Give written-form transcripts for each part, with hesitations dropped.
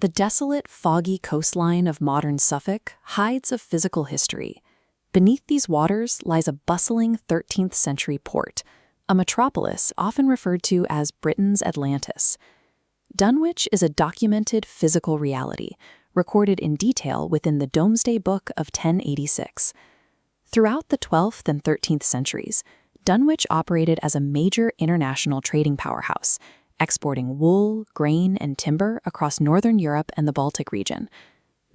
The desolate, foggy coastline of modern Suffolk hides a physical history. Beneath these waters lies a bustling 13th-century port, a metropolis often referred to as Britain's Atlantis. Dunwich is a documented physical reality, recorded in detail within the Domesday Book of 1086. Throughout the 12th and 13th centuries, Dunwich operated as a major international trading powerhouse, exporting wool, grain, and timber across northern Europe and the Baltic region.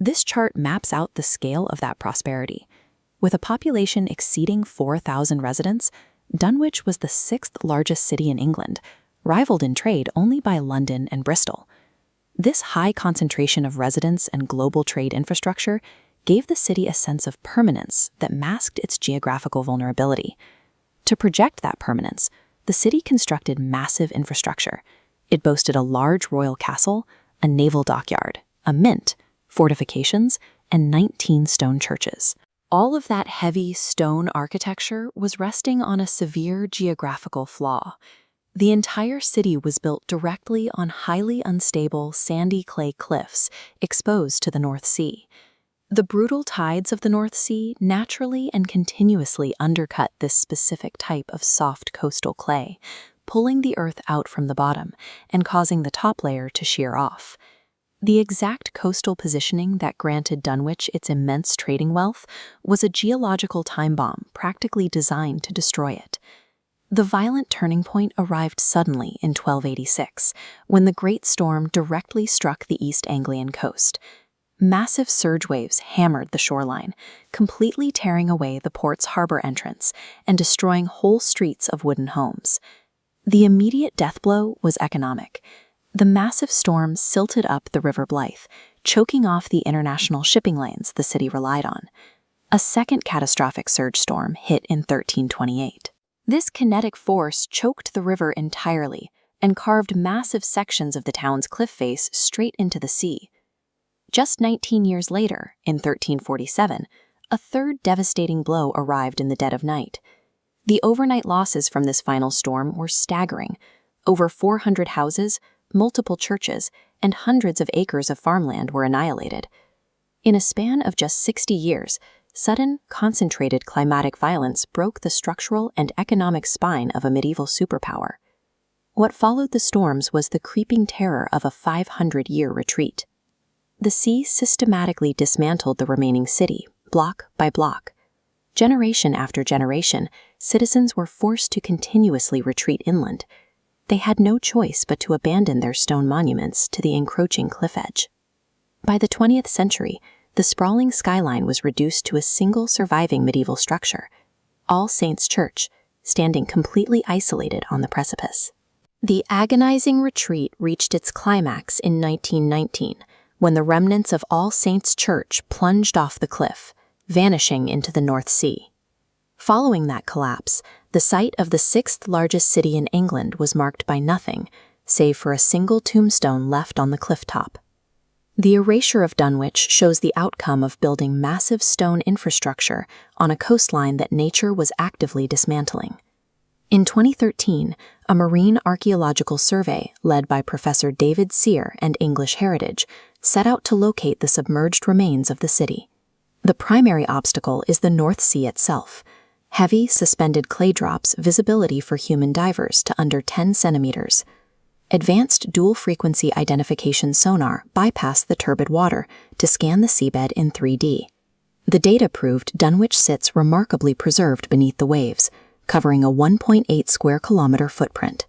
This chart maps out the scale of that prosperity. With a population exceeding 4,000 residents, Dunwich was the sixth largest city in England, rivaled in trade only by London and Bristol. This high concentration of residents and global trade infrastructure gave the city a sense of permanence that masked its geographical vulnerability. To project that permanence, the city constructed massive infrastructure. It boasted a large royal castle, a naval dockyard, a mint, fortifications, and 19 stone churches. All of that heavy stone architecture was resting on a severe geographical flaw. The entire city was built directly on highly unstable sandy clay cliffs exposed to the North Sea. The brutal tides of the North Sea naturally and continuously undercut this specific type of soft coastal clay, pulling the earth out from the bottom and causing the top layer to shear off. The exact coastal positioning that granted Dunwich its immense trading wealth was a geological time bomb practically designed to destroy it. The violent turning point arrived suddenly in 1286, when the Great Storm directly struck the East Anglian coast. Massive surge waves hammered the shoreline, completely tearing away the port's harbor entrance and destroying whole streets of wooden homes. The immediate death blow was economic. The massive storm silted up the River Blythe, choking off the international shipping lanes the city relied on. A second catastrophic surge storm hit in 1328. This kinetic force choked the river entirely and carved massive sections of the town's cliff face straight into the sea. Just 19 years later, in 1347, a third devastating blow arrived in the dead of night. The overnight losses from this final storm were staggering. Over 400 houses, multiple churches, and hundreds of acres of farmland were annihilated. In a span of just 60 years, sudden, concentrated climatic violence broke the structural and economic spine of a medieval superpower. What followed the storms was the creeping terror of a 500-year retreat. The sea systematically dismantled the remaining city, block by block. Generation after generation, citizens were forced to continuously retreat inland. They had no choice but to abandon their stone monuments to the encroaching cliff edge. By the 20th century, the sprawling skyline was reduced to a single surviving medieval structure, All Saints' Church, standing completely isolated on the precipice. The agonizing retreat reached its climax in 1919, when the remnants of All Saints' Church plunged off the cliff, vanishing into the North Sea. Following that collapse, the site of the sixth largest city in England was marked by nothing, save for a single tombstone left on the cliff top. The erasure of Dunwich shows the outcome of building massive stone infrastructure on a coastline that nature was actively dismantling. In 2013, a marine archaeological survey led by Professor David Sear and English Heritage set out to locate the submerged remains of the city. The primary obstacle is the North Sea itself. Heavy, suspended clay drops visibility for human divers to under 10 centimeters. Advanced dual-frequency identification sonar bypassed the turbid water to scan the seabed in 3D. The data proved Dunwich sits remarkably preserved beneath the waves, covering a 1.8 square kilometer footprint.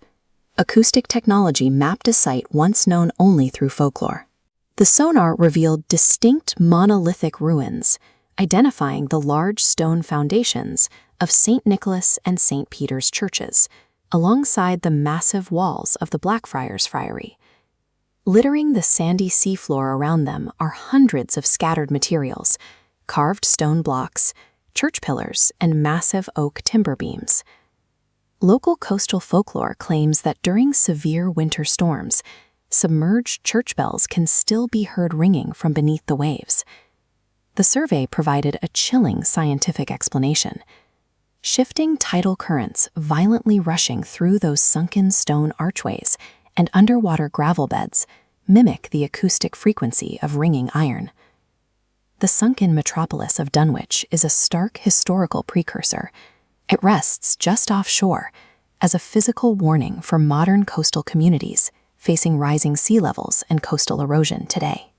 Acoustic technology mapped a site once known only through folklore. The sonar revealed distinct monolithic ruins, identifying the large stone foundations of St. Nicholas and St. Peter's churches, alongside the massive walls of the Blackfriars Friary. Littering the sandy seafloor around them are hundreds of scattered materials, carved stone blocks, church pillars, and massive oak timber beams. Local coastal folklore claims that during severe winter storms, submerged church bells can still be heard ringing from beneath the waves. The survey provided a chilling scientific explanation. Shifting tidal currents violently rushing through those sunken stone archways and underwater gravel beds mimic the acoustic frequency of ringing iron. The sunken metropolis of Dunwich is a stark historical precursor. It rests just offshore as a physical warning for modern coastal communities facing rising sea levels and coastal erosion today.